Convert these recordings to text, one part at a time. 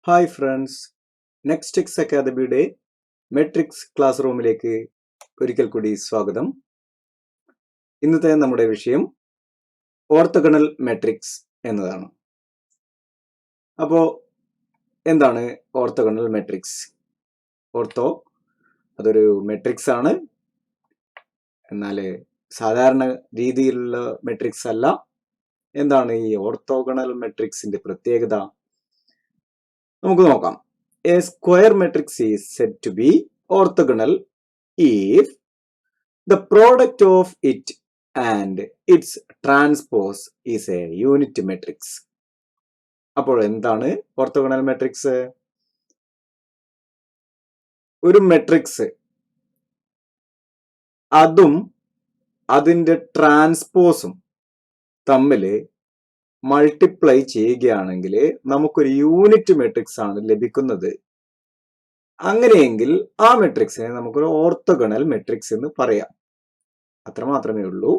Hi friends, നെക്സ്റ്റെക്സ് അക്കാദമിയുടെ matrix class റൂമിലേക്ക് ഒരിക്കൽ കൂടി സ്വാഗതം. ഇന്നത്തെ നമ്മുടെ വിഷയം ഓർത്തോഗണൽ മെട്രിക്സ് എന്നതാണ്. അപ്പോൾ എന്താണ് ഓർത്തോഗണൽ മെട്രിക്സ്? ഓർത്തോ അതൊരു മെട്രിക്സ് ആണ്, എന്നാൽ സാധാരണ രീതിയിലുള്ള മെട്രിക്സ് അല്ല. എന്താണ് ഈ ഓർത്തോഗണൽ മെട്രിക്സിന്റെ പ്രത്യേകത? നമുക്ക് നോക്കാം. A square matrix is said to be orthogonal if the product of it and its transpose is a unit matrix. അപ്പോൾ എന്താണ് ഓർത്തോഗണൽ മെട്രിക്സ്? ഒരു മെട്രിക്സ് അതും അതിൻ്റെ ട്രാൻസ്പോസും തമ്മിൽ മൾട്ടിപ്ലൈ ചെയ്യുകയാണെങ്കിൽ നമുക്കൊരു യൂണിറ്റ് മെട്രിക്സ് ആണ് ലഭിക്കുന്നത്. അങ്ങനെയെങ്കിൽ ആ മെട്രിക്സിനെ നമുക്കൊരു ഓർത്തോഗണൽ മെട്രിക്സ് എന്ന് പറയാം. അത്ര മാത്രമേ ഉള്ളൂ.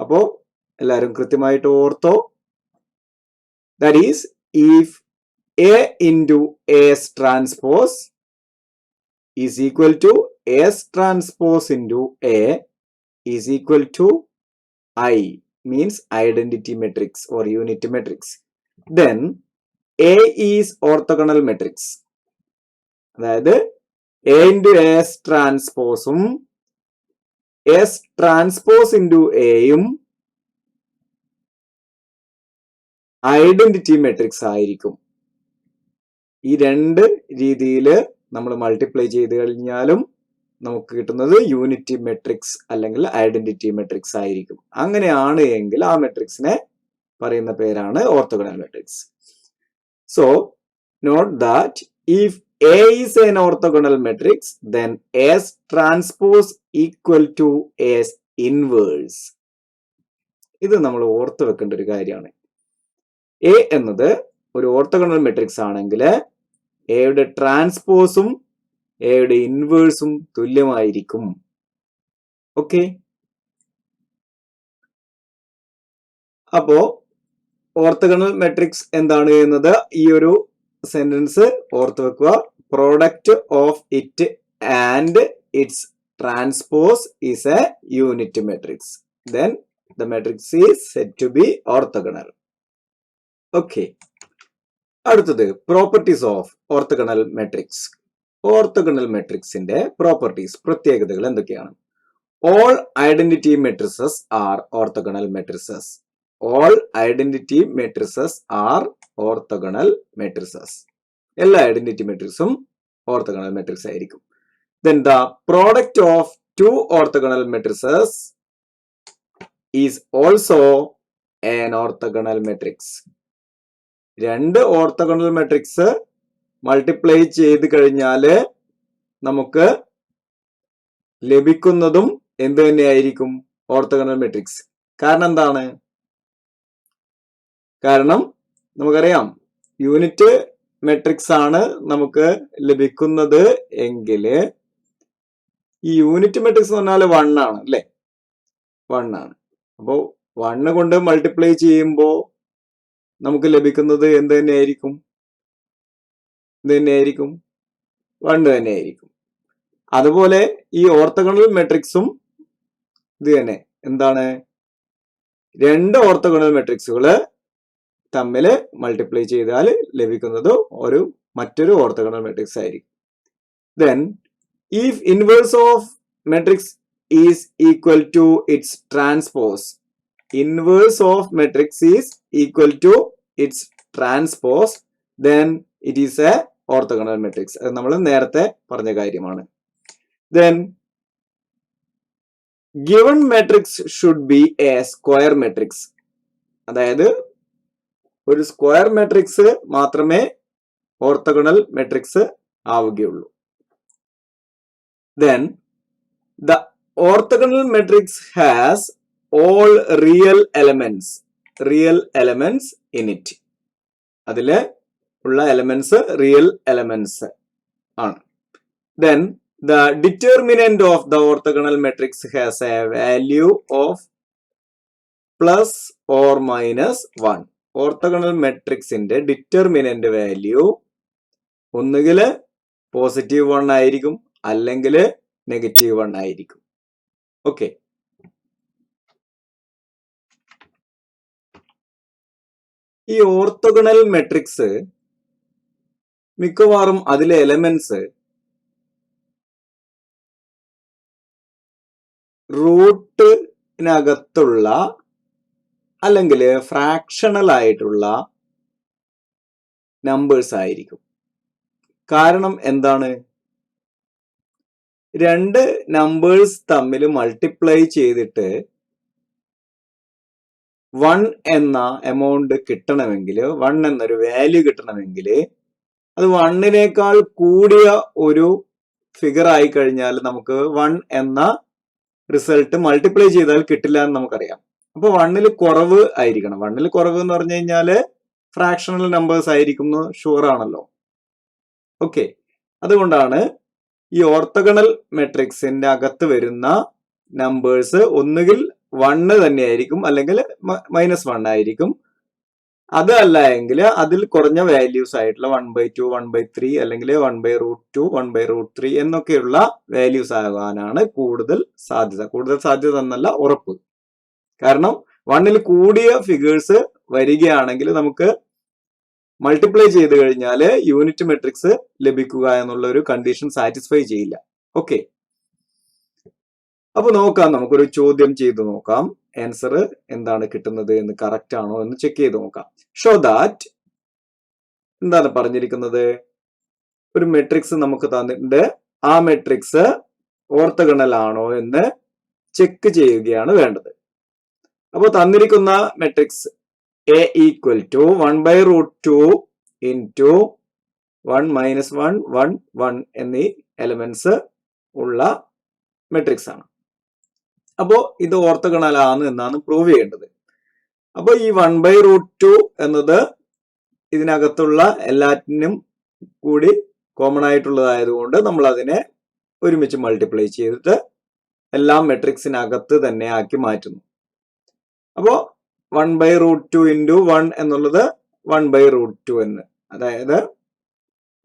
അപ്പോ എല്ലാവരും കൃത്യമായിട്ട് ഓർത്തോ. That is if A into S transpose is equal to S transpose into A is equal to I means identity matrix or unit matrix. Then A is orthogonal matrix. അതായത് A into S ട്രാൻസ്പോസും S transpose into Aയും identity matrix ആയിരിക്കും. ഈ രണ്ട് രീതിയിൽ നമ്മൾ multiply ചെയ്ത് കഴിഞ്ഞാലും നമുക്ക് കിട്ടുന്നത് യൂണിറ്റി മെട്രിക്സ് അല്ലെങ്കിൽ ഐഡന്റിറ്റി മെട്രിക്സ് ആയിരിക്കും. അങ്ങനെയാണ് എങ്കിൽ ആ മെട്രിക്സിനെ പറയുന്ന പേരാണ് orthogonal matrix. So note that if A is an orthogonal matrix then S transpose equal to S inverse. ഇത് നമ്മൾ ഓർത്തു വെക്കേണ്ട ഒരു കാര്യമാണ്. എ എന്നത് ഒരു ഓർത്തോഗണൽ മെട്രിക്സ് ആണെങ്കിൽ എയുടെ ട്രാൻസ്പോസും എയുടെ ഇൻവേഴ്സും തുല്യമായിരിക്കും. ഓക്കെ, അപ്പോ ഓർത്തോഗണൽ മെട്രിക്സ് എന്താണ് എന്നത് ഈ ഒരു സെന്റൻസ് ഓർത്തു വെക്കുക. Product of it and its transpose is a unit matrix. Then the matrix is said to be orthogonal. Okay, അടുത്തത് properties of orthogonal matrix. Orthogonal മെട്രിക്സിന്റെ പ്രോപ്പർട്ടീസ്, പ്രത്യേകതകൾ എന്തൊക്കെയാണ്? All identity matrices are orthogonal matrices. All identity matrices are orthogonal matrices. എല്ലാ identity മെട്രിക്സും orthogonal matrix ആയിരിക്കും. Then the product of two orthogonal matrices is also an orthogonal matrix. രണ്ട് orthogonal matrix multiply ചെയ്ത് കഴിഞ്ഞാല് നമുക്ക് ലഭിക്കുന്നതും എന്ത് തന്നെയായിരിക്കും? Orthogonal matrix. കാരണം എന്താണ്? കാരണം നമുക്കറിയാം യൂണിറ്റ് മെട്രിക്സ് ആണ് നമുക്ക് ലഭിക്കുന്നത് എങ്കിൽ ഈ യൂണിറ്റ് മെട്രിക്സ് എന്ന് പറഞ്ഞാൽ 1 ആണ് അല്ലെ? 1 ആണ്. അപ്പോൾ 1 കൊണ്ട് മൾട്ടിപ്ലൈ ചെയ്യുമ്പോൾ നമുക്ക് ലഭിക്കുന്നത് എന്ത് തന്നെയായിരിക്കും? ഇത് തന്നെയായിരിക്കും, 1 തന്നെയായിരിക്കും. അതുപോലെ ഈ ഓർത്തോഗണൽ മെട്രിക്സും ഇത് തന്നെ. എന്താണ്? രണ്ട് ഓർത്തോഗണൽ മെട്രിക്സുകൾ തമ്മിൽ മൾട്ടിപ്ലൈ ചെയ്താൽ ലഭിക്കുന്നത് മറ്റൊരു ഓർത്തോഗണൽ മെട്രിക്സ് ആയിരിക്കും. Then if inverse of matrix is equal to its transpose. Inverse of matrix is equal to its transpose then it is a orthogonal matrix. അത് നമ്മൾ നേരത്തെ പറഞ്ഞ കാര്യമാണ്. Then given matrix should be a square matrix. അതായത് ഒരു square matrix മാത്രമേ orthogonal matrix ആവുകയുള്ളൂ. Then the orthogonal matrix has all real elements in it. അതില് ഉള്ള എലമെന്റ്സ് റിയൽ എലമെന്റ്സ് ആണ്. Then the determinant of the orthogonal matrix has A value of plus or minus 1. Orthogonal മെട്രിക്സിന്റെ determinant value ഒന്നുകിൽ +1 ആയിരിക്കും, അല്ലെങ്കിൽ -1 ആയിരിക്കും. Okay, ഈ orthogonal matrix മിക്കവാറും അതിലെ എലമെന്റ്സ് റൂട്ടിനകത്തുള്ള അല്ലെങ്കിൽ ഫ്രാക്ഷണൽ ആയിട്ടുള്ള നമ്പേഴ്സ് ആയിരിക്കും. കാരണം എന്താണ്? രണ്ട് നമ്പേഴ്സ് തമ്മിൽ മൾട്ടിപ്ലൈ ചെയ്തിട്ട് 1 എന്ന എമൗണ്ട് കിട്ടണമെങ്കിൽ, 1 എന്നൊരു വാല്യൂ കിട്ടണമെങ്കിൽ അത് 1നേക്കാൾ കൂടിയ ഒരു ഫിഗർ ആയി കഴിഞ്ഞാൽ നമുക്ക് 1 എന്ന റിസൾട്ട് മൾട്ടിപ്ലൈ ചെയ്താൽ കിട്ടില്ല എന്ന് നമുക്കറിയാം. അപ്പൊ 1ൽ കുറവ് ആയിരിക്കണം. 1ൽ കുറവ് എന്ന് പറഞ്ഞു കഴിഞ്ഞാല് ഫ്രാക്ഷണൽ നമ്പേഴ്സ് ആയിരിക്കും എന്ന് ഷുവർ ആണല്ലോ. ഓക്കെ, അതുകൊണ്ടാണ് ഈ ഓർത്തോഗണൽ മെട്രിക്സിന്റെ അകത്ത് വരുന്ന നമ്പേഴ്സ് ഒന്നുകിൽ 1 തന്നെയായിരിക്കും, അല്ലെങ്കിൽ -1 ആയിരിക്കും. അതല്ല എങ്കിൽ അതിൽ കുറഞ്ഞ വാല്യൂസ് ആയിട്ടുള്ള 1/2, 1/3 അല്ലെങ്കിൽ 1/√2, 1/√3 എന്നൊക്കെയുള്ള വാല്യൂസ് ആകാനാണ് കൂടുതൽ സാധ്യത. കൂടുതൽ സാധ്യത എന്നല്ല, ഉറപ്പ്. കാരണം 1ൽ കൂടിയ ഫിഗേഴ്സ് വരികയാണെങ്കിൽ നമുക്ക് മൾട്ടിപ്ലൈ ചെയ്ത് കഴിഞ്ഞാൽ യൂണിറ്റ് മെട്രിക്സ് ലഭിക്കുക എന്നുള്ള ഒരു കണ്ടീഷൻ സാറ്റിസ്ഫൈ ചെയ്യില്ല. ഓക്കെ, അപ്പൊ നോക്കാം, നമുക്കൊരു ചോദ്യം ചെയ്ത് നോക്കാം. ആൻസർ എന്താണ് കിട്ടുന്നത് എന്ന് കറക്റ്റ് ആണോ എന്ന് ചെക്ക് ചെയ്ത് നോക്കാം. ഷോ ദാറ്റ്, എന്താണ് പറഞ്ഞിരിക്കുന്നത്? ഒരു മെട്രിക്സ് നമുക്ക് തന്നിട്ടുണ്ട്. ആ മെട്രിക്സ് ഓർത്തോഗണൽ ആണോ എന്ന് ചെക്ക് ചെയ്യുകയാണ് വേണ്ടത്. അപ്പോൾ തന്നിരിക്കുന്ന matrix A equal to 1/√2 into 1 - 1 1 1 എന്നീ എലമെന്റ്സ് ഉള്ള മെട്രിക്സ് ആണ്. അപ്പോ ഇത് ഓർത്തോഗണൽ ആണ് എന്നാണ് പ്രൂവ് ചെയ്യേണ്ടത്. അപ്പൊ ഈ 1/√2 എന്നത് ഇതിനകത്തുള്ള എല്ലാറ്റിനും കൂടി കോമൺ ആയിട്ടുള്ളതായതുകൊണ്ട് നമ്മൾ അതിനെ ഒരുമിച്ച് മൾട്ടിപ്ലൈ ചെയ്തിട്ട് എല്ലാം മെട്രിക്സിനകത്ത് തന്നെ ആക്കി മാറ്റുന്നു. അപ്പോ 1/√2 into 1 എന്നുള്ളത് 1/√2 എന്ന്, അതായത്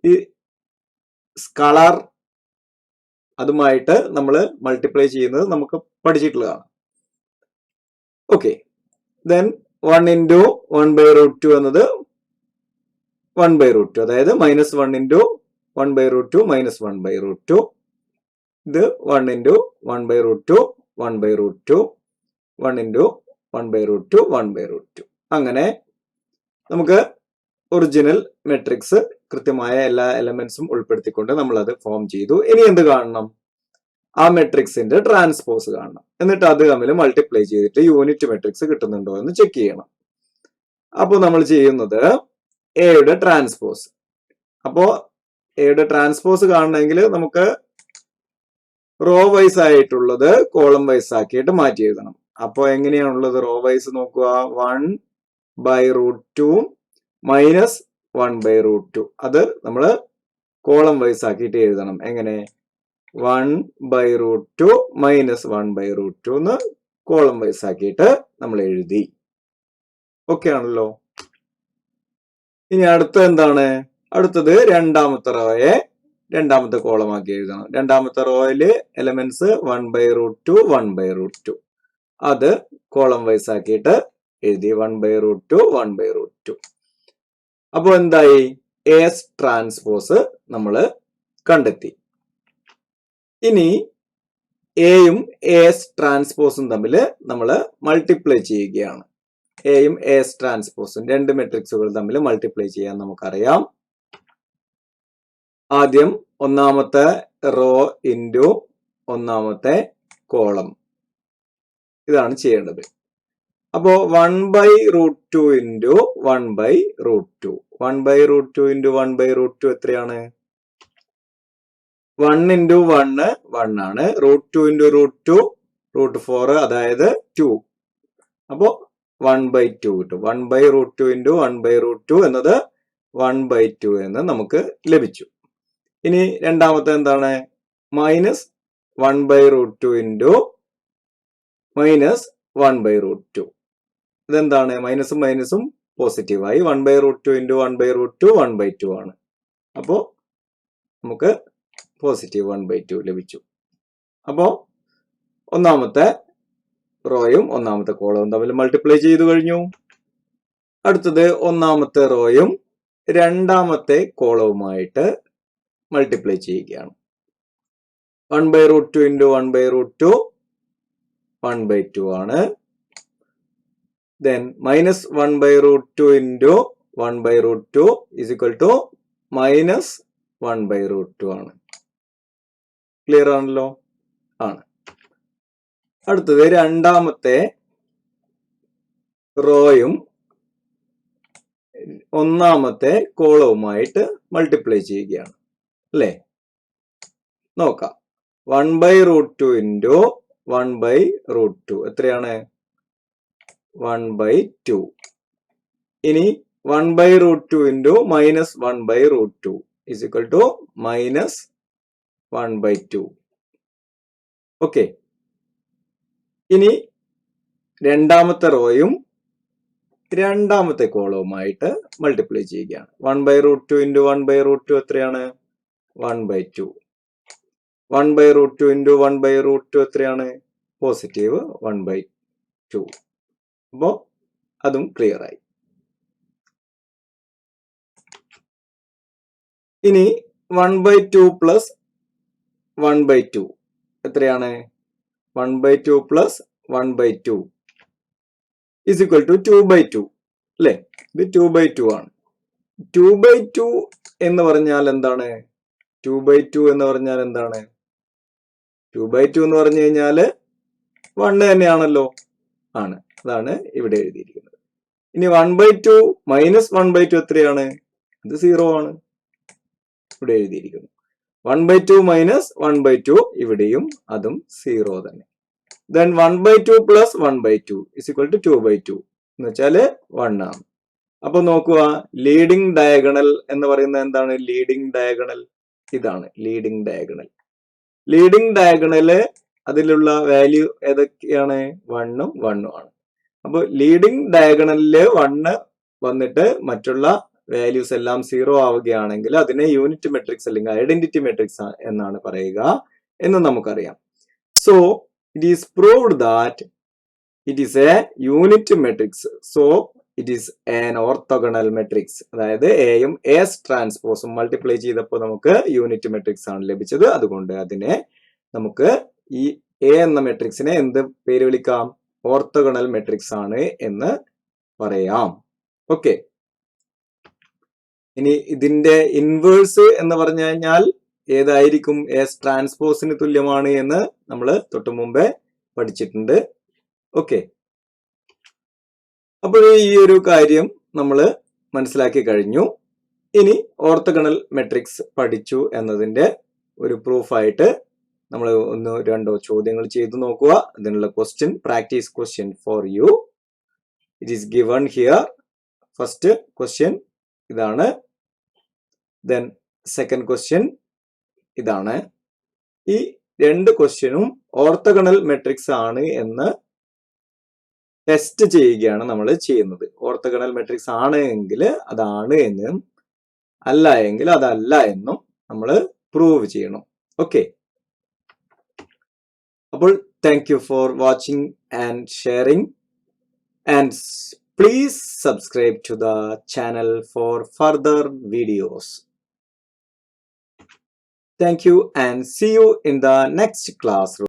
ഈ സ്കലാർ അതുമായിട്ട് നമ്മൾ മൾട്ടിപ്ലൈ ചെയ്യുന്നത് നമുക്ക് പഠിച്ചിട്ടുള്ളതാണ്. ഓക്കെ, ദെൻ 1 into 1/√2 എന്നത് 1/√2, അതായത് -1 into 1/√2 - 1/√2. ഇത് 1 into 1/√2 1/√2, 1 into 1/√2 1/√2. അങ്ങനെ നമുക്ക് ഒറിജിനൽ മെട്രിക്സ് കൃത്യമായ എല്ലാ എലമെന്റ്സും ഉൾപ്പെടുത്തിക്കൊണ്ട് നമ്മൾ അത് ഫോം ചെയ്തു. ഇനി എന്ത് കാണണം? ആ മെട്രിക്സിന്റെ ട്രാൻസ്പോസ് കാണണം. എന്നിട്ട് അത് തമ്മിൽ മൾട്ടിപ്ലൈ ചെയ്തിട്ട് യൂണിറ്റ് മെട്രിക്സ് കിട്ടുന്നുണ്ടോ എന്ന് ചെക്ക് ചെയ്യണം. അപ്പോൾ നമ്മൾ ചെയ്യുന്നത് എയുടെ ട്രാൻസ്പോസ്. അപ്പോ എയുടെ ട്രാൻസ്പോസ് കാണണമെങ്കിൽ നമുക്ക് റോ വൈസ് ആയിട്ടുള്ളത് കോളം വൈസ് ആക്കിയിട്ട് മാറ്റി എഴുതണം. അപ്പോ എങ്ങനെയാണുള്ളത്? റോ വൈസ് നോക്കുക. 1/√2 മൈനസ് 1/√2, അത് നമ്മൾ കോളം വൈസ് ആക്കിയിട്ട് എഴുതണം. എങ്ങനെ? 1/√2 മൈനസ് 1/√2 എന്ന് കോളം വൈസ് ആക്കിയിട്ട് നമ്മൾ എഴുതി. ഓക്കെ ആണല്ലോ. ഇനി അടുത്ത എന്താണ്? അടുത്തത് രണ്ടാമത്തെ റോയെ രണ്ടാമത്തെ കോളം ആക്കി എഴുതണം. രണ്ടാമത്തെ റോയില് എലമെന്റ്സ് 1/√2 1/√2, അത് കോളം വൈസ് ആക്കിയിട്ട് എഴുതി. 1/√2 1/√2. അപ്പൊ എന്തായി? എസ് ട്രാൻസ്പോസ് നമ്മൾ കണ്ടെത്തി. ഇനി എയും എസ് ട്രാൻസ്പോസും തമ്മിൽ നമ്മൾ മൾട്ടിപ്ലൈ ചെയ്യുകയാണ്. എയും എസ് ട്രാൻസ്പോസും രണ്ട് മെട്രിക്സുകൾ തമ്മിൽ മൾട്ടിപ്ലൈ ചെയ്യാൻ നമുക്കറിയാം. ആദ്യം ഒന്നാമത്തെ റോ ഇൻറ്റു ഒന്നാമത്തെ കോളം, ഇതാണ് ചെയ്യേണ്ടത്. അപ്പോ 1/√2 ഇൻറ്റു 1/√2, 1/√2 ഇൻറ്റു 1/√2 എത്രയാണ്? 1 ഇൻറ്റു 1 1 ആണ്. √2 ഇൻറ്റു √2 √4, അതായത് 2. അപ്പോ 1/2 കിട്ടും. 1/√2 ഇൻറ്റു 1/√2 എന്നത് 1/2 എന്ന് നമുക്ക് ലഭിച്ചു. ഇനി രണ്ടാമത്തെ എന്താണ്? Minus 1/√2 into minus 1/√2. ഇതെന്താണ്? മൈനസും മൈനസും പോസിറ്റീവായി. 1/√2 ഇൻറ്റു 1/√2 1/2 ആണ്. അപ്പോൾ നമുക്ക് പോസിറ്റീവ് 1/2 ലഭിച്ചു. അപ്പോൾ ഒന്നാമത്തെ റോയും ഒന്നാമത്തെ കോളവും തമ്മിൽ മൾട്ടിപ്ലൈ ചെയ്തു കഴിഞ്ഞു. അടുത്തത് ഒന്നാമത്തെ റോയും രണ്ടാമത്തെ കോളവുമായിട്ട് മൾട്ടിപ്ലൈ ചെയ്യുകയാണ്. 1/√2 ഇൻറ്റു 1/√2 1/2 ആണ്. Then minus 1/√2 into 1/√2 is equal to minus 1/√2 ആണ്. ക്ലിയർ ആണല്ലോ? ആണ്. അടുത്തത് രണ്ടാമത്തെ റോയും ഒന്നാമത്തെ കോളവുമായിട്ട് മൾട്ടിപ്ലൈ ചെയ്യുകയാണ്. അല്ലേ? നോക്കാം. 1/√2 into 1/√2 എത്രയാണ്? 1/2. ഇനി 1/√2 into minus 1/√2 is equal to minus 1/2. Okay. ഇനി രണ്ടാമത്തെ റോയും രണ്ടാമത്തെ കോളവുമായിട്ട് മൾട്ടിപ്ലൈ ചെയ്യുകയാണ്. 1/√2 into 1/√2 എത്രയാണ്? 1/2. 1/√2 into 1/√2 എത്രയാണ്? പോസിറ്റീവ് 1/2. അപ്പോൾ അതും ക്ലിയർ ആയി. ഇനി 1/2 പ്ലസ് 1/2 എത്രയാണ്? 1/2 പ്ലസ് 1/2 is equal to 2/2 അല്ലേ? ഇത് 2/2 ആണ്. 2/2 എന്ന് പറഞ്ഞാൽ എന്താണ്? 2/2 എന്ന് പറഞ്ഞാൽ എന്താണ്? 2/2 എന്ന് പറഞ്ഞു കഴിഞ്ഞാൽ 1 തന്നെയാണല്ലോ. ആണ്. അതാണ് ഇവിടെ എഴുതിയിരിക്കുന്നത്. ഇനി 1/2 മൈനസ് 1/2 എത്രയാണ്? ഇത് 0 ആണ്. ഇവിടെ എഴുതിയിരിക്കുന്നു. 1/2 മൈനസ് 1/2 ഇവിടെയും അതും 0 തന്നെ. Then 1/2 plus 1/2 is equal to 2/2 എന്ന് വെച്ചാൽ 1 ആണ്. അപ്പൊ നോക്കുക, ലീഡിംഗ് ഡയഗണൽ എന്ന് പറയുന്നത് എന്താണ്? ലീഡിംഗ് ഡയഗണൽ ഇതാണ് ലീഡിംഗ് ഡയഗണൽ. ലീഡിംഗ് ഡയഗണല് അതിലുള്ള വാല്യൂ ഏതൊക്കെയാണ്? 1ഉം 1ഉം ആണ്. അപ്പോൾ ലീഡിംഗ് ഡയഗണലില് 1 വന്നിട്ട് മറ്റുള്ള വാല്യൂസ് എല്ലാം 0 ആവുകയാണെങ്കിൽ അതിനെ യൂണിറ്റ് മെട്രിക്സ് അല്ലെങ്കിൽ ഐഡന്റിറ്റി മെട്രിക്സ് എന്നാണ് പറയുക എന്ന് നമുക്കറിയാം. So it is proved that it is a unit matrix. So it is an orthogonal matrix. അതായത് എയും എസ് ട്രാൻസ്പോസും മൾട്ടിപ്ലൈ ചെയ്തപ്പോൾ നമുക്ക് യൂണിറ്റ് മെട്രിക്സ് ആണ് ലഭിച്ചത്. അതുകൊണ്ട് അതിനെ നമുക്ക് ഈ എ എന്ന മെട്രിക്സിനെ എന്ത് പേര് വിളിക്കാം? ഓർത്തോഗണൽ മെട്രിക്സ് ആണ് എന്ന് പറയാം. ഓക്കെ. ഇനി ഇതിന്റെ ഇൻവേഴ്സ് എന്ന് പറഞ്ഞു കഴിഞ്ഞാൽ ഏതായിരിക്കും? എസ് ട്രാൻസ്പോസിന് തുല്യമാണ് എന്ന് നമ്മൾ തൊട്ടു മുമ്പേ പഠിച്ചിട്ടുണ്ട്. ഓക്കെ. അപ്പോൾ ഈ ഒരു കാര്യം നമ്മൾ മനസ്സിലാക്കി കഴിഞ്ഞു. ഇനി ഓർത്തോഗണൽ മെട്രിക്സ് പഠിച്ചു എന്നതിന്റെ ഒരു പ്രൂഫായിട്ട് നമ്മൾ 1-2 ചോദ്യങ്ങൾ ചെയ്തു നോക്കുക. അതിനുള്ള question, practice question for you. It is given here. First question ഇതാണ്. ദെൻ സെക്കൻഡ് ക്വസ്റ്റ്യൻ ഇതാണ്. ഈ രണ്ട് ക്വസ്റ്റ്യനും ഓർത്തോഗണൽ മെട്രിക്സ് ആണ് എന്ന് ടെസ്റ്റ് ചെയ്യുകയാണ് നമ്മൾ ചെയ്യുന്നത്. ഓർത്തോഗണൽ മെട്രിക്സ് ആണ് എങ്കിൽ അതാണ് എന്നും അല്ല എങ്കിൽ അതല്ല എന്നും നമ്മൾ പ്രൂവ് ചെയ്യണം. ഓക്കെ. അപ്പോൾ thank you for watching and sharing and please subscribe to the channel for further videos. Thank you and see you in the next classroom.